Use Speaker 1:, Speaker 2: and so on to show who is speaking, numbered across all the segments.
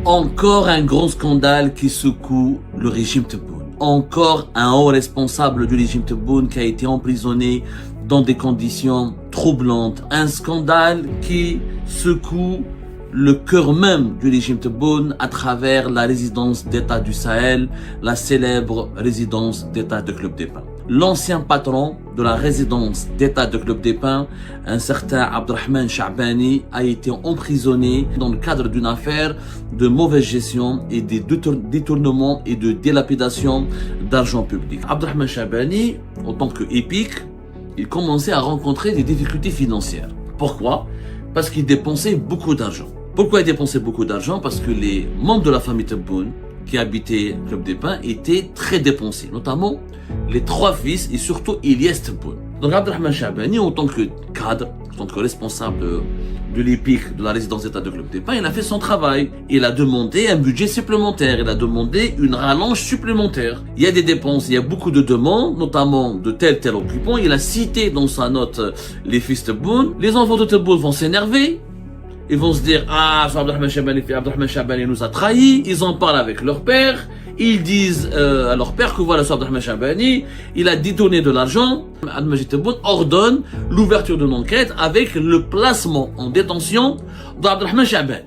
Speaker 1: Encore un grand scandale qui secoue le régime Tebboune. Encore un haut responsable du régime Tebboune qui a été emprisonné dans des conditions troublantes. Un scandale qui secoue le cœur même du régime Tebboune à travers la résidence d'État du Sahel, la célèbre résidence d'État de Club des Pins. L'ancien patron de la résidence d'État de Club des Pins, un certain Abdelrahman Chabani, a été emprisonné dans le cadre d'une affaire de mauvaise gestion et de détournement et de dilapidation d'argent public. Abdelrahman Chabani, en tant qu'épique, il commençait à rencontrer des difficultés financières. Pourquoi? Parce qu'il dépensait beaucoup d'argent. Pourquoi il dépensait beaucoup d'argent? Parce que les membres de la famille Tebboune qui habitaient Club des Pins étaient très dépensés, notamment les trois fils et surtout Ilyes Tebboune. Donc Abdelrahman Chabani, en tant que cadre, en tant que responsable de l'EPIC de la résidence d'État de Club des Pins, il a fait son travail. Il a demandé un budget supplémentaire, il a demandé une rallonge supplémentaire. Il y a des dépenses, il y a beaucoup de demandes, notamment de tel occupant. Il a cité dans sa note les fils Tebboune. Les enfants de Tebboune vont s'énerver. Ils vont se dire, Abdelrahman Chabani nous a trahis. Ils en parlent avec leur père. Ils disent à leur père que voilà, Abdelrahman Chabani, il a détourné de l'argent. Al-Majid Tebboune ordonne l'ouverture d'une enquête avec le placement en détention d'Abdelrahman Chabani.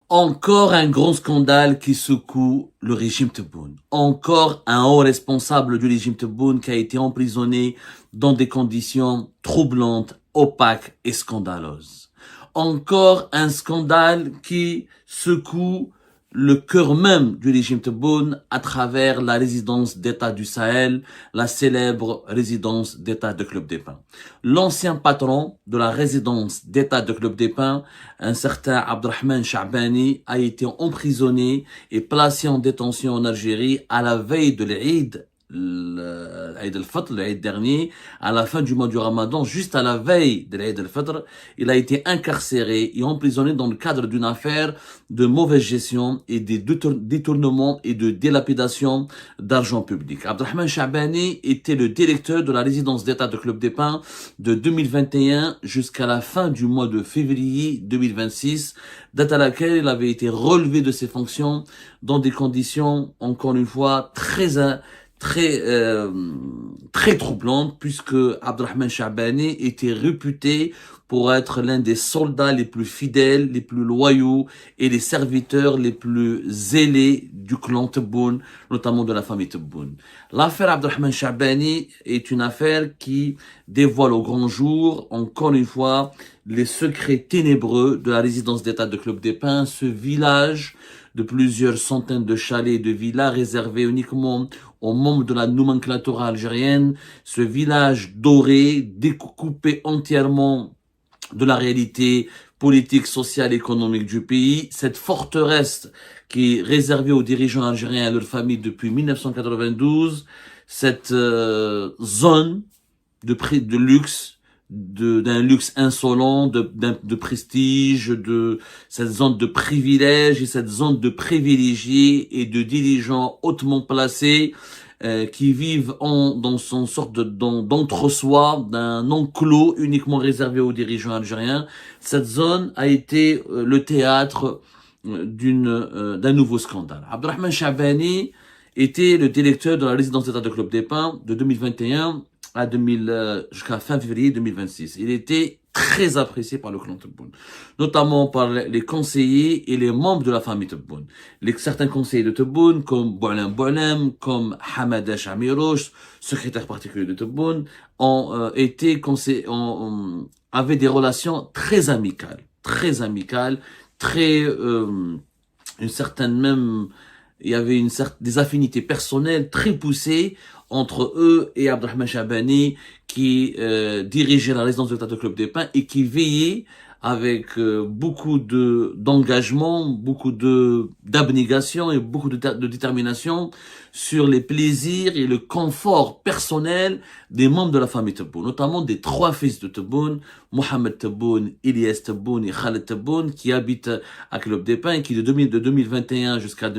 Speaker 1: Encore un grand scandale qui secoue le régime Tebboune. Encore un haut responsable du régime Tebboune qui a été emprisonné dans des conditions troublantes, opaques et scandaleuses. Encore un scandale qui secoue le cœur même du régime Tebboune à travers la résidence d'État du Sahel, la célèbre résidence d'État de Club des Pins. L'ancien patron de la résidence d'État de Club des Pins, un certain Abdelrahman Chabani, a été emprisonné et placé en détention en Algérie à la veille de l'Eid, l'Eid al-Fitr, l'Eid dernier, à la fin du mois du Ramadan, juste à la veille de l'Eid al-Fitr, il a été incarcéré et emprisonné dans le cadre d'une affaire de mauvaise gestion et de détournement et de dilapidation d'argent public. Abdelrahman Chabani était le directeur de la résidence d'État de Club des Pins de 2021 jusqu'à la fin du mois de février 2026, date à laquelle il avait été relevé de ses fonctions dans des conditions, encore une fois, très troublante, puisque Abdelrahman Chabani était réputé pour être l'un des soldats les plus fidèles, les plus loyaux et les serviteurs les plus zélés du clan Tebboune, notamment de la famille Tebboune. L'affaire Abdelrahman Chabani est une affaire qui dévoile au grand jour, encore une fois, les secrets ténébreux de la résidence d'État de Club des Pins, ce village de plusieurs centaines de chalets et de villas réservés uniquement aux membres de la nomenclature algérienne, ce village doré, découpé entièrement de la réalité politique, sociale, économique du pays, cette forteresse qui est réservée aux dirigeants algériens et à leurs familles depuis 1992, cette zone de luxe, d'un luxe insolent, de prestige, de cette zone de privilège et cette zone de privilégiés et de dirigeants hautement placés qui vivent dans son sorte d'entre-soi, d'un enclos uniquement réservé aux dirigeants algériens. Cette zone a été le théâtre d'un nouveau scandale. Abdelrahman Chabani était le directeur de la résidence d'État de Club des Pins de 2021 jusqu'à fin février 2026. Il était très apprécié par le clan Tebboune, notamment par les conseillers et les membres de la famille Tebboune. Certains conseillers de Tebboune, comme Boualem, comme Hamada Chamirouche, secrétaire particulier de Tebboune, avaient des relations très amicales, il y avait des affinités personnelles très poussées entre eux et Abdelrahman Chabani qui dirigeait la résidence de l'État de Club des Pins et qui veillait avec beaucoup d'engagement, beaucoup d'abnégation et beaucoup de détermination sur les plaisirs et le confort personnel des membres de la famille Tebboune, notamment des trois fils de Tebboune, Mohamed Tebboune, Ilyes Tebboune et Khaled Tebboune, qui habitent à Club des Pins et qui de 2021 jusqu'à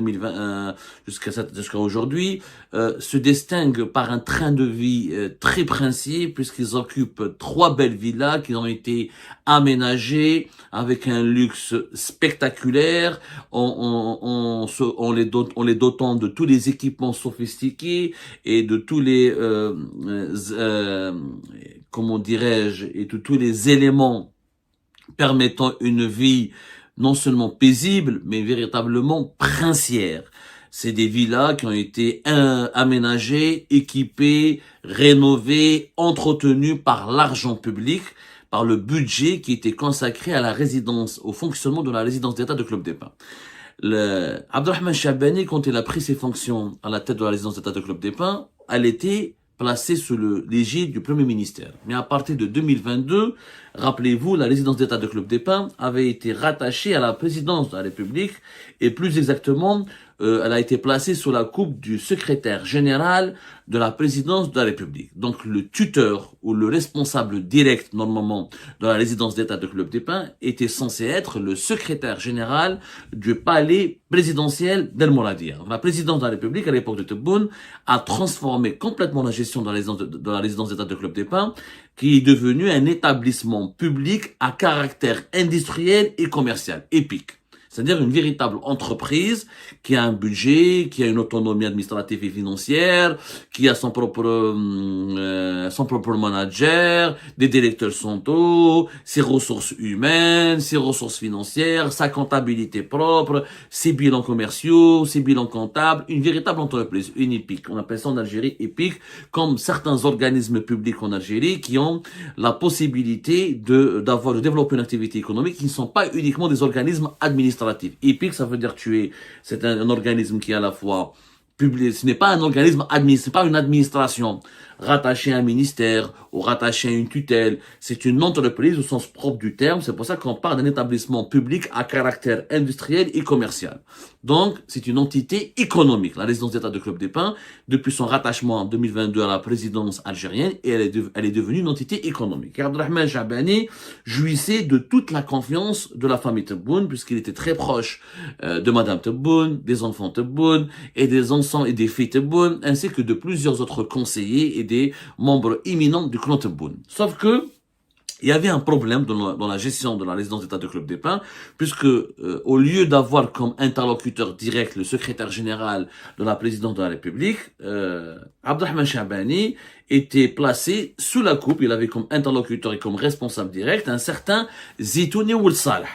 Speaker 1: aujourd'hui se distinguent par un train de vie très princier, puisqu'ils occupent trois belles villas qui ont été aménagées aménagés avec un luxe spectaculaire, en les dotant de tous les équipements sophistiqués et de tous les, comment dirais-je, et de tous les éléments permettant une vie non seulement paisible, mais véritablement princière. C'est des villas qui ont été aménagées, équipées, rénovées, entretenues par l'argent public, par le budget qui était consacré à la résidence, au fonctionnement de la résidence d'État de Club des Pins. Abdelrahman Chabani, quand il a pris ses fonctions à la tête de la résidence d'État de Club des Pins, elle était placée sous l'égide du Premier ministère. Mais à partir de 2022, rappelez-vous, la résidence d'État de Club des Pins avait été rattachée à la présidence de la République et plus exactement, elle a été placée sous la coupe du secrétaire général de la présidence de la République. Donc le tuteur ou le responsable direct normalement de la résidence d'État de Club des Pins était censé être le secrétaire général du palais présidentiel d'El Mouradia. La présidence de la République à l'époque de Tebboune a transformé complètement la gestion de la résidence d'État de Club des Pins, qui est devenu un établissement public à caractère industriel et commercial, épique. C'est-à-dire une véritable entreprise qui a un budget, qui a une autonomie administrative et financière, qui a son propre manager, des directeurs centraux, ses ressources humaines, ses ressources financières, sa comptabilité propre, ses bilans commerciaux, ses bilans comptables, une véritable entreprise, une EPIC. On appelle ça en Algérie EPIC, comme certains organismes publics en Algérie qui ont la possibilité de développer une activité économique qui ne sont pas uniquement des organismes administratifs. EPIC, ça veut dire c'est un organisme qui est à la fois public, ce n'est pas un organisme c'est pas une administration rattachée à un ministère ou rattachée à une tutelle, c'est une entreprise au sens propre du terme, c'est pour ça qu'on parle d'un établissement public à caractère industriel et commercial. Donc, c'est une entité économique, la résidence d'État de Club des Pins, depuis son rattachement en 2022 à la présidence algérienne, et elle est devenue une entité économique. Et Abdelrahman Chabani jouissait de toute la confiance de la famille Tebboune, puisqu'il était très proche de Madame Tebboune, des enfants Tebboune, et des enfants et des filles Tebboune, ainsi que de plusieurs autres conseillers et des membres éminents du clan Tebboune. Sauf que, il y avait un problème dans la gestion de la résidence d'État de Club des Pins, puisque au lieu d'avoir comme interlocuteur direct le secrétaire général de la présidence de la République, Abdelrahman Chabani était placé sous la coupe, il avait comme interlocuteur et comme responsable direct un certain Zitouni Ould Salah.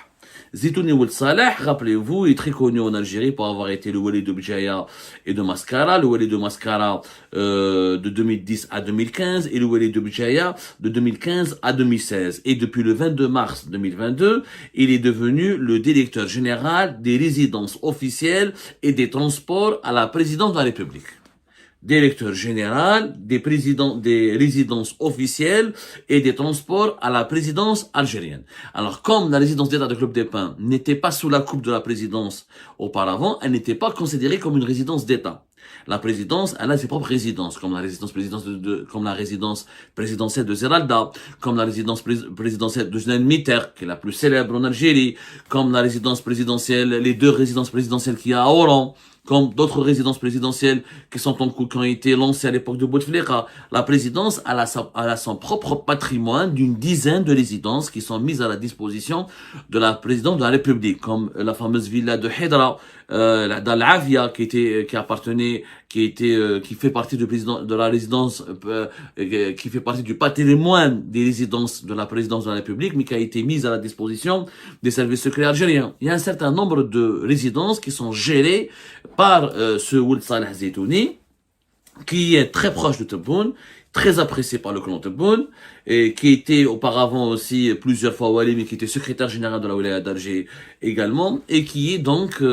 Speaker 1: Zitouni Ould Salah, rappelez-vous, est très connu en Algérie pour avoir été le wali de Bjaya et de Mascara, le wali de Mascara de 2010 à 2015 et le wali de Bjaya de 2015 à 2016. Et depuis le 22 mars 2022, il est devenu le directeur général des résidences officielles et des transports à la présidence de la République. Directeur général des résidences officielles et des transports à la présidence algérienne. Alors, comme la résidence d'État de Club des Pins n'était pas sous la coupe de la présidence auparavant, elle n'était pas considérée comme une résidence d'État. La présidence, elle a ses propres résidences, comme la résidence présidentielle de Zeralda, comme la résidence présidentielle de Jeanne Mitter, qui est la plus célèbre en Algérie, comme la résidence présidentielle, les deux résidences présidentielles qu'il y a à Oran, comme d'autres résidences présidentielles qui ont été lancées à l'époque de Bouteflika. La présidence, elle a son propre patrimoine d'une dizaine de résidences qui sont mises à la disposition de la présidence de la République, comme la fameuse villa de Hidra, d'Al-Avia, qui fait partie de la résidence, qui fait partie du patrimoine des résidences de la présidence de la République, mais qui a été mise à la disposition des services secrets algériens. Il y a un certain nombre de résidences qui sont gérées par ce Ould Salah Zitouni, qui est très proche de Tebboune, très apprécié par le clan Tebboune, et qui était auparavant aussi plusieurs fois wali, mais qui était secrétaire général de la wilaya d'Alger également, et qui est donc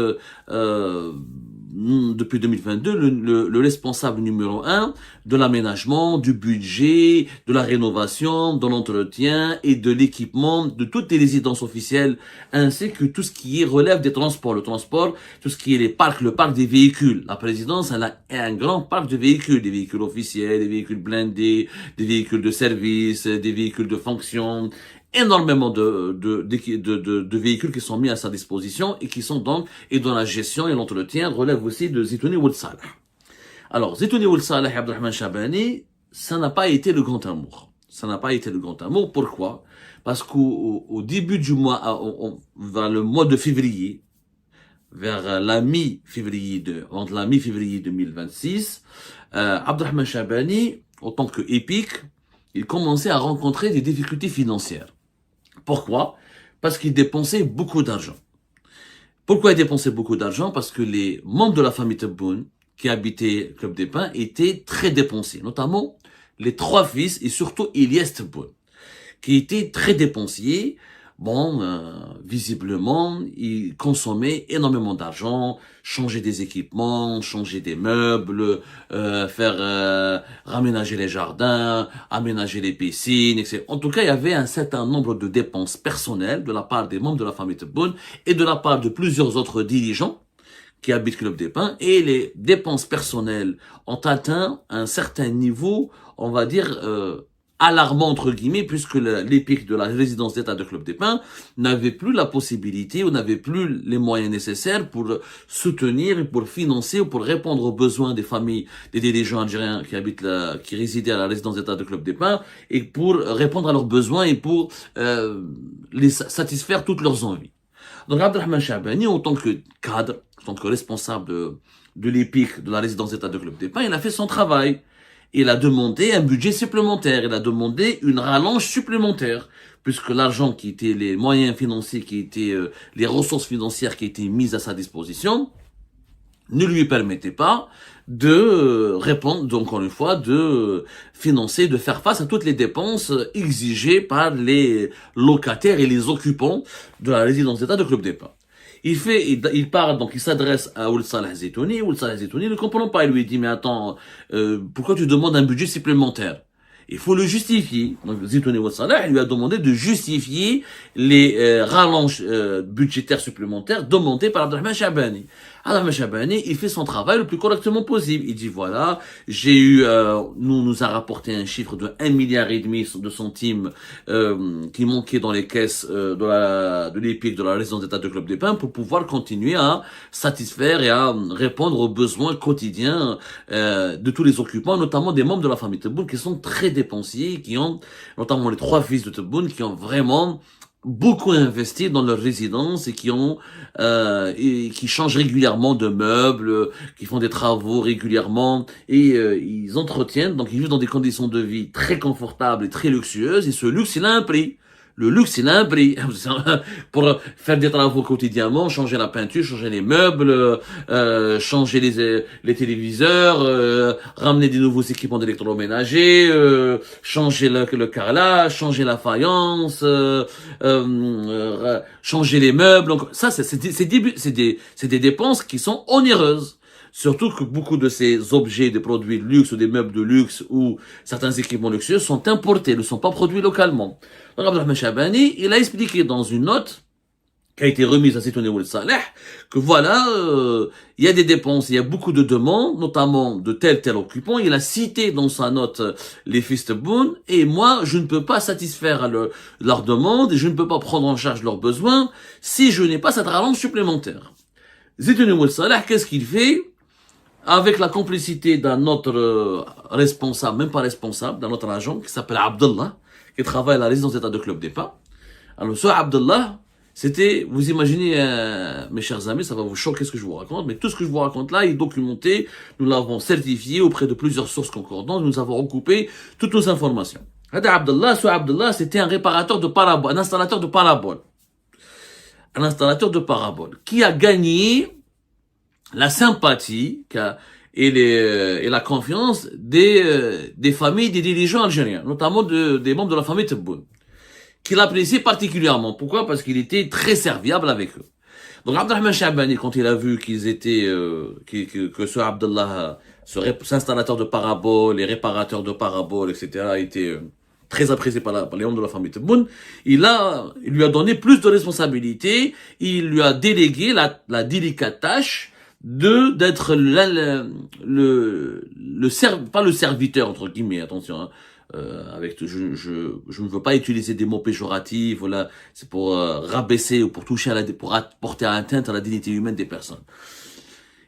Speaker 1: depuis 2022 le responsable numéro 1 de l'aménagement, du budget, de la rénovation, de l'entretien et de l'équipement de toutes les résidences officielles, ainsi que tout ce qui relève des transports. Le transport, tout ce qui est le parc des véhicules. La présidence, elle a un grand parc de véhicules, des véhicules officiels, des véhicules blindés, des véhicules de service, des véhicules de fonction, énormément de véhicules qui sont mis à sa disposition et qui sont donc, et dont la gestion et l'entretien relèvent aussi de Zitouni Ould Salah. Alors, Zitouni Ould Salah et Abdelrahman Chabani, ça n'a pas été le grand amour. Ça n'a pas été le grand amour. Pourquoi? Parce qu'au début du mois, vers le mois de février, vers entre la mi-février 2026, Abdelrahman Chabani, en tant que épique, il commençait à rencontrer des difficultés financières. Pourquoi? Parce qu'il dépensait beaucoup d'argent. Pourquoi il dépensait beaucoup d'argent? Parce que les membres de la famille Tebboune, qui habitaient Club des Pins, étaient très dépensés, notamment les 3 fils et surtout Ilyes Tebboune, qui était très dépensier. Bon, visiblement, il consommait énormément d'argent, changer des équipements, changer des meubles, raménager les jardins, aménager les piscines, etc. En tout cas, il y avait un certain nombre de dépenses personnelles de la part des membres de la famille Tebboune et de la part de plusieurs autres dirigeants qui habitent Club des Pins, et les dépenses personnelles ont atteint un certain niveau, on va dire, alarmant entre guillemets, puisque l'épique de la résidence d'État de Club des Pins n'avait plus la possibilité ou n'avait plus les moyens nécessaires pour soutenir et pour financer ou pour répondre aux besoins des familles des dirigeants algériens qui résidaient à la résidence d'État de Club des Pins, et pour répondre à leurs besoins et pour les satisfaire toutes leurs envies. Donc Abdelrahman Chabani, en tant que cadre, en tant que responsable de l'épique de la résidence d'État de Club des Pins, il a fait son travail. Il a demandé un budget supplémentaire, il a demandé une rallonge supplémentaire, puisque l'argent qui était, les moyens financiers qui étaient, les ressources financières qui étaient mises à sa disposition, ne lui permettaient pas de répondre, donc encore une fois, de financer, de faire face à toutes les dépenses exigées par les locataires et les occupants de la résidence d'État de Club des Pins. Il part, donc il s'adresse à Ould Salah Zeitouni. Ould Salah Zeitouni ne comprend pas. Il lui dit, mais attends, pourquoi tu demandes un budget supplémentaire? Il faut le justifier. Donc Zeitouni Ould Salah lui a demandé de justifier les rallonges budgétaires supplémentaires demandées par Abdelrahman Chabani. Abdelrahman Chabani, il fait son travail le plus correctement possible. Il dit, voilà, nous a rapporté un chiffre de 1,5 milliard de centimes qui manquait dans les caisses de l'épique de la résidence d'État de Club des Pins pour pouvoir continuer à satisfaire et à répondre aux besoins quotidiens de tous les occupants, notamment des membres de la famille Tebboune qui sont très dépensiers, qui ont, notamment les 3 fils de Tebboune, qui ont vraiment beaucoup investi dans leur résidence et qui changent régulièrement de meubles, qui font des travaux régulièrement, et ils entretiennent, donc ils vivent dans des conditions de vie très confortables et très luxueuses, et ce luxe il a un prix. Le luxe, il a un prix. Pour faire des travaux quotidiennement, changer la peinture, changer les meubles, changer les téléviseurs, ramener des nouveaux équipements d'électroménager, changer le carrelage, changer la faïence, changer les meubles. Donc ça, c'est des dépenses qui sont onéreuses. Surtout que beaucoup de ces objets, des produits de luxe ou des meubles de luxe ou certains équipements luxueux sont importés, ne sont pas produits localement. Donc Abdelrahman Chabani, il a expliqué dans une note qui a été remise à Zeitouni Ould Salah que voilà, il y a des dépenses, il y a beaucoup de demandes, notamment de tel occupant. Il a cité dans sa note les fils Tebboune, et moi, je ne peux pas satisfaire leurs demandes et je ne peux pas prendre en charge leurs besoins si je n'ai pas cette rallonge supplémentaire. Zeitouni Ould Salah, qu'est-ce qu'il fait? Avec la complicité d'un autre responsable, même pas responsable, d'un autre agent qui s'appelle Abdullah, qui travaille à la résidence d'État de Club des Pins. Alors ce Abdullah, c'était, vous imaginez, mes chers amis, ça va vous choquer ce que je vous raconte, mais tout ce que je vous raconte là est documenté, nous l'avons certifié auprès de plusieurs sources concordantes, nous avons recoupé toutes nos informations. Ce Abdullah, c'était un réparateur de paraboles, un installateur de paraboles. Un installateur de paraboles, qui a gagné la sympathie et la confiance des familles des dirigeants algériens, notamment des membres de la famille Tebboune, qu'il appréciait particulièrement. Pourquoi? Parce qu'il était très serviable avec eux. Donc Abdelrahman Chabani, quand il a vu qu'ils étaient que ce Abdullah, ce installateur de paraboles, les réparateurs de paraboles, etc., était très apprécié par les membres de la famille Tebboune, il lui a donné plus de responsabilités, il lui a délégué la délicate tâche d'être pas le serviteur entre guillemets, attention, hein, je ne veux pas utiliser des mots péjoratifs, voilà, c'est pour rabaisser ou pour toucher pour porter atteinte à la dignité humaine des personnes.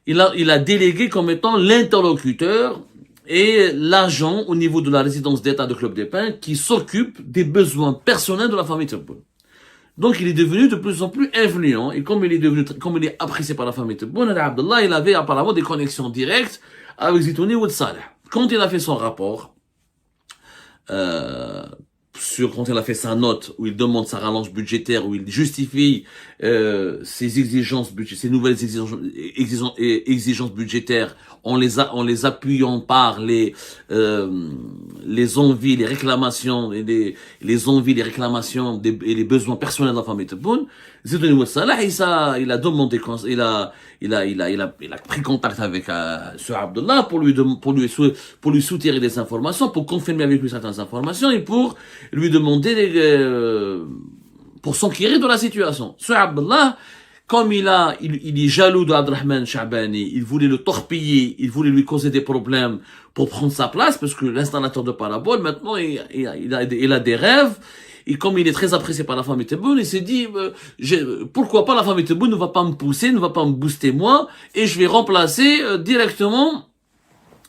Speaker 1: Il a délégué comme étant l'interlocuteur et l'agent au niveau de la résidence d'État de Club des Pins qui s'occupe des besoins personnels de la famille Tebboune. Donc il est devenu de plus en plus influent et comme il est apprécié par la famille Tebboune, Abdallah, il avait apparemment des connexions directes avec Zitouni Ould Saleh. Quand il a fait son rapport, quand il a fait sa note où il demande sa rallonge budgétaire, où il justifie ses exigences budgétaires, ses nouvelles exigences budgétaires en les appuyant par les envies, les réclamations et les envies, les réclamations et les besoins personnels de la famille Tebboune. Zitouni Ould Saleh, il a demandé, il a pris contact avec ce Abdallah pour lui soutirer des informations, pour confirmer avec lui certaines informations et pour lui demander pour s'enquérir de la situation. Ce Abdallah, comme il est jaloux d'Abdrahman Shabani, il voulait le torpiller, il voulait lui causer des problèmes pour prendre sa place, parce que l'installateur de parabole, maintenant, il a des rêves. Et comme il est très apprécié par la famille Tebboune, il s'est dit, pourquoi pas la famille Tebboune ne va pas me pousser, ne va pas me booster moi, et je vais remplacer directement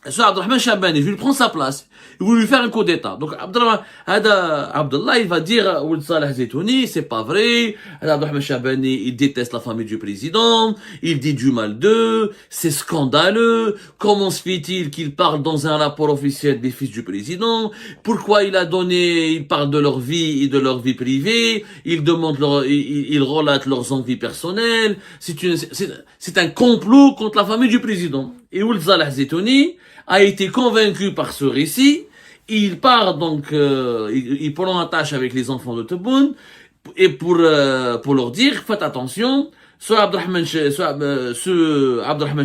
Speaker 1: ce Abdrahman Shabani, je vais lui prendre sa place. Il voulait lui faire un coup d'état. Donc Abdallah, il va dire Ould Saleh Zitouni, c'est pas vrai. Abdrahman Shabani, il déteste la famille du président, il dit du mal d'eux, c'est scandaleux. Comment se fait-il qu'il parle dans un rapport officiel des fils du président? Pourquoi il parle de leur vie et de leur vie privée? Il relate leurs envies personnelles. C'est un complot contre la famille du président. Et Ould Saleh Zitouni a été convaincu par ce récit. Il part donc, il prend attache avec les enfants de Tebboune et pour leur dire, faites attention, ce Abdrahman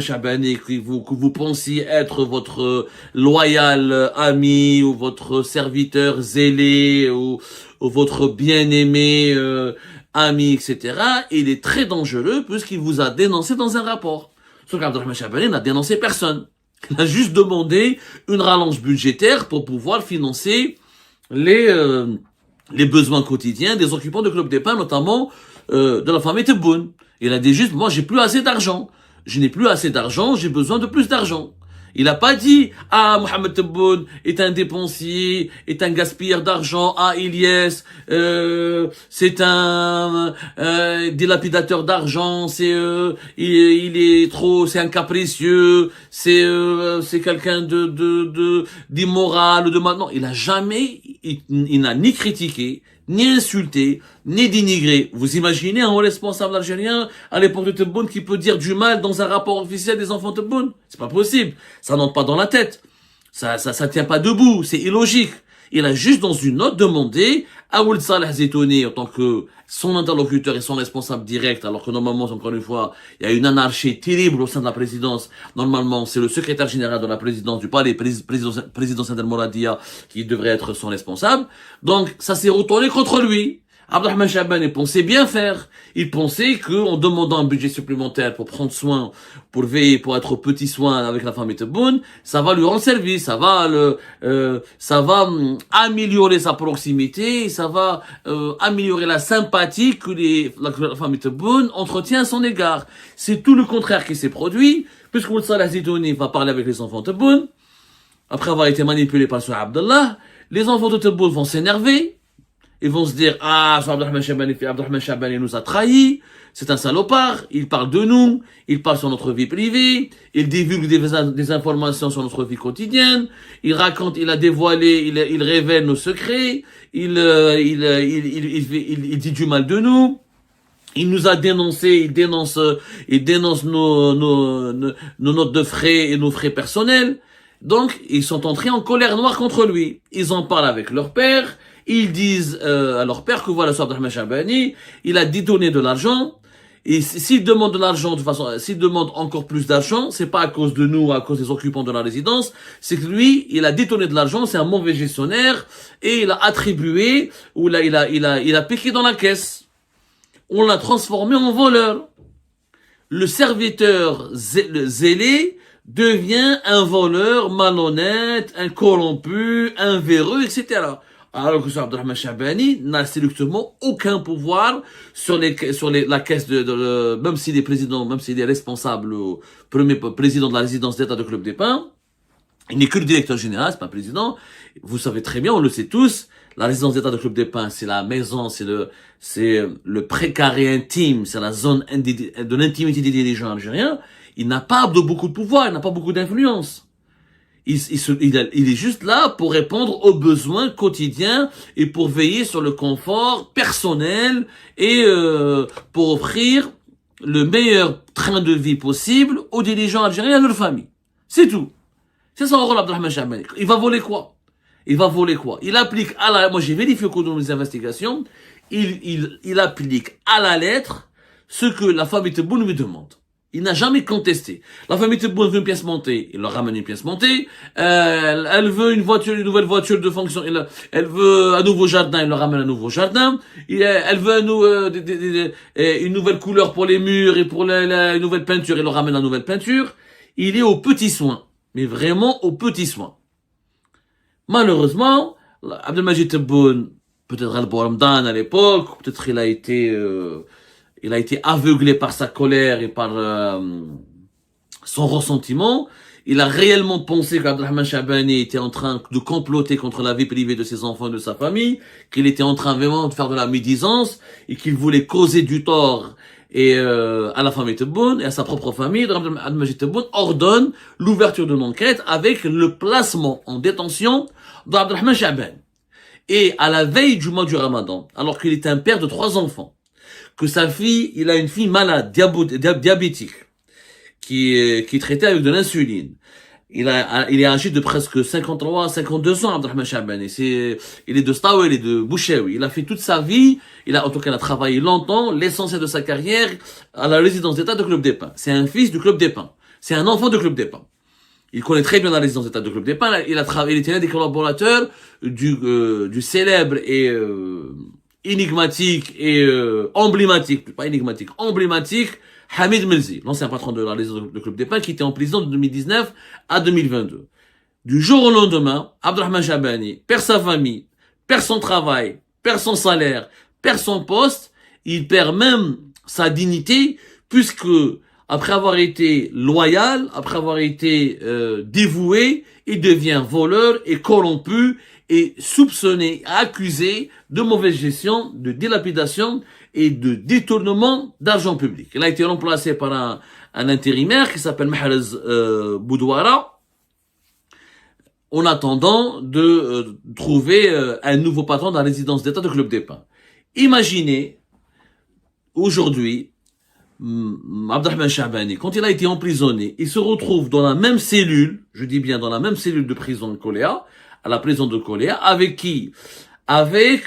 Speaker 1: Shabani que vous pensiez être votre loyal ami ou votre serviteur zélé ou votre bien-aimé ami, etc. Il est très dangereux puisqu'il vous a dénoncé dans un rapport. Ce qu'Abdrahman Shabani n'a dénoncé personne. Il a juste demandé une rallonge budgétaire pour pouvoir financer les besoins quotidiens des occupants de Club des Pins, notamment de la famille Tebboune. Il a dit juste, moi j'ai plus assez d'argent. Je n'ai plus assez d'argent, j'ai besoin de plus d'argent. Il n'a pas dit, Mohamed Tebboune est un dépensier, est un gaspilleur d'argent, Ilyes, c'est un dilapidateur d'argent, c'est un capricieux, c'est quelqu'un d'immoral, de maintenant. Il a jamais, il n'a ni critiqué, ni insulté, ni dénigré. Vous imaginez un responsable algérien à l'époque de Tebboune qui peut dire du mal dans un rapport officiel des enfants de Tebboune? C'est pas possible. Ça n'entre pas dans la tête. Ça tient pas debout. C'est illogique. Il a juste dans une note demandé à Ould Saleh Zitouni en tant que son interlocuteur et son responsable direct, alors que normalement, encore une fois, il y a une anarchie terrible au sein de la présidence. Normalement, c'est le secrétaire général de la présidence du palais, président El Mouradia, qui devrait être son responsable. Donc, ça s'est retourné contre lui. Abdrahman Shabani pensait bien faire. Il pensait qu'en demandant un budget supplémentaire pour prendre soin, pour veiller, pour être au petit soin avec la famille Tebboune, ça va lui rendre service, ça va améliorer sa proximité, ça va améliorer la sympathie que la famille Tebboune entretient à son égard. C'est tout le contraire qui s'est produit, puisque Ould Saleh Zitouni va parler avec les enfants de Tebboune, après avoir été manipulé par ce Abdallah, les enfants de Tebboune vont s'énerver. Ils vont se dire, Abdrahman Shabani nous a trahis, c'est un salopard, il parle de nous, il parle sur notre vie privée, il divulgue des informations sur notre vie quotidienne, il raconte, il a dévoilé, il révèle nos secrets, il dit du mal de nous. Il nous a dénoncé, il dénonce nos notes de frais et nos frais personnels. Donc, ils sont entrés en colère noire contre lui. Ils en parlent avec leur père. Ils disent à leur père que voilà, Abdrahman Shabani, il a détourné de l'argent. Et s'il demande de l'argent, s'il demande encore plus d'argent, c'est pas à cause de nous, à cause des occupants de la résidence, c'est que lui, il a détourné de l'argent, c'est un mauvais gestionnaire, et il a attribué, ou là, il a piqué dans la caisse. On l'a transformé en voleur. Le serviteur zélé devient un voleur malhonnête, un corrompu, un véreux, etc. Alors que Abdrahman Shabani n'a strictement aucun pouvoir sur la caisse même s'il est président, même s'il est responsable, premier président de la résidence d'État de Club des Pins, Il n'est que le directeur général, c'est pas le président. Vous savez très bien, on le sait tous, la résidence d'État de Club des Pins, c'est la maison, c'est le précaré intime, c'est la zone de l'intimité des dirigeants algériens. Il n'a pas de beaucoup de pouvoir, il n'a pas beaucoup d'influence. Il est juste là pour répondre aux besoins quotidiens et pour veiller sur le confort personnel et pour offrir le meilleur train de vie possible aux dirigeants algériens et à leur famille. C'est tout. C'est son rôle, Abdelrahman Chahbani. Il va voler quoi? Il va voler quoi? Il applique à la... Moi, j'ai vérifié au cours de mes investigations. Il applique à la lettre ce que la famille Tebboune lui demande. Il n'a jamais contesté. La famille Tebboune veut une pièce montée, il leur ramène une pièce montée. Elle veut une nouvelle voiture de fonction. Elle veut un nouveau jardin, il leur ramène un nouveau jardin. Elle veut une nouvelle couleur pour les murs et pour une nouvelle peinture, il leur ramène la nouvelle peinture. Il est aux petits soins, mais vraiment aux petits soins. Malheureusement, Abdelmajid Tebboune, peut-être Al-Bouhamdan à l'époque, peut-être il a été aveuglé par sa colère et par son ressentiment. Il a réellement pensé qu'Abdelrahman Chahbani était en train de comploter contre la vie privée de ses enfants et de sa famille, qu'il était en train vraiment de faire de la médisance et qu'il voulait causer du tort et à la famille Tebboune et à sa propre famille. Abdelmajid Tebboune ordonne l'ouverture d'une enquête avec le placement en détention d'Abdelrahman Chahbani. Et à la veille du mois du Ramadan, alors qu'il est un père de 3 enfants, que sa fille, il a une fille malade, diabétique, qui est traitée avec de l'insuline. Il est âgé de presque 53 à 52 ans, Abdelrahman Chahbani. Il est de Stawa, il est de Bouchewi. Il a fait toute sa vie, en tout cas, il a travaillé longtemps, l'essentiel de sa carrière, à la résidence d'État de Club des Pins. C'est un fils du Club des Pins. C'est un enfant de Club des Pins. Il connaît très bien la résidence d'État de Club des Pins. Il était l'un des collaborateurs du célèbre et, énigmatique et emblématique, pas énigmatique, emblématique, Hamid Melzi, l'ancien patron de la résidence de Club des Pins, qui était en prison de 2019 à 2022. Du jour au lendemain, Abdelrahman Chahbani perd sa famille, perd son travail, perd son salaire, perd son poste, il perd même sa dignité, puisque après avoir été loyal, après avoir été dévoué, il devient voleur et corrompu et soupçonné, accusé de mauvaise gestion, de dilapidation et de détournement d'argent public. Il a été remplacé par un intérimaire qui s'appelle Mahrez Boudouara, en attendant de trouver un nouveau patron de la résidence d'État de Club des Pins. Imaginez, aujourd'hui, Abdelrahman Chahbani, quand il a été emprisonné, il se retrouve dans la même cellule, je dis bien dans la même cellule de prison de Koléa, à la prison de Koléa, avec qui? Avec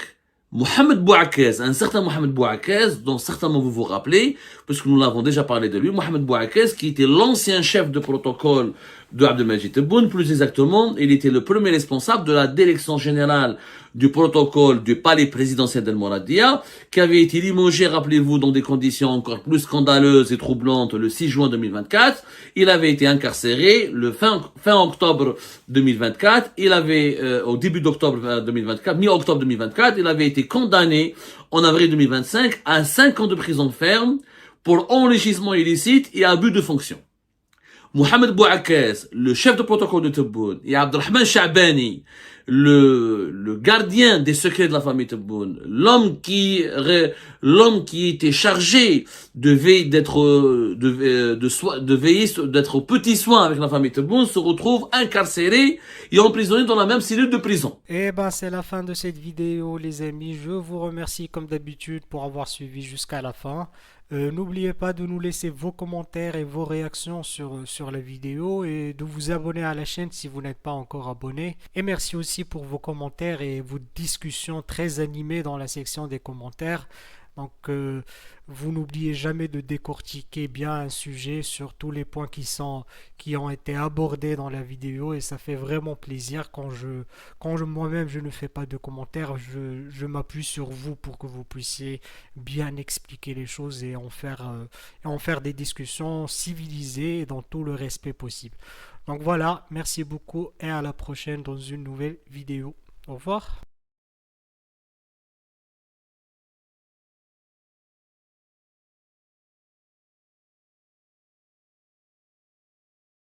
Speaker 1: Mohamed Bouakez, un certain Mohamed Bouakez, dont certainement vous vous rappelez, puisque nous l'avons déjà parlé de lui, Mohamed Bouakez, qui était l'ancien chef de protocole de Abdelmajid Tebboune, plus exactement, il était le premier responsable de la direction générale du protocole du palais présidentiel d'El Mouradia, qui avait été limogé, rappelez-vous, dans des conditions encore plus scandaleuses et troublantes le 6 juin 2024. Il avait été incarcéré le fin octobre 2024. Il avait, au début d'octobre 2024, mi-octobre 2024, il avait été condamné en avril 2025 à 5 ans de prison ferme pour enrichissement illicite et abus de fonction. Mohamed Bouakez, le chef de protocole de Tebboune, et Abdelrahman Chahbani, le gardien des secrets de la famille Tebboune, l'homme qui était chargé de veiller, d'être aux petits soins avec la famille Tebboune, se retrouve incarcéré et emprisonné dans la même cellule de prison.
Speaker 2: Et ben c'est la fin de cette vidéo les amis, je vous remercie comme d'habitude pour avoir suivi jusqu'à la fin. N'oubliez pas de nous laisser vos commentaires et vos réactions sur la vidéo et de vous abonner à la chaîne si vous n'êtes pas encore abonné. Et merci aussi pour vos commentaires et vos discussions très animées dans la section des commentaires. Donc vous n'oubliez jamais de décortiquer bien un sujet sur tous les points qui ont été abordés dans la vidéo et ça fait vraiment plaisir quand moi-même je ne fais pas de commentaires, je m'appuie sur vous pour que vous puissiez bien expliquer les choses et en faire des discussions civilisées et dans tout le respect possible. Donc voilà, merci beaucoup et à la prochaine dans une nouvelle vidéo. Au revoir.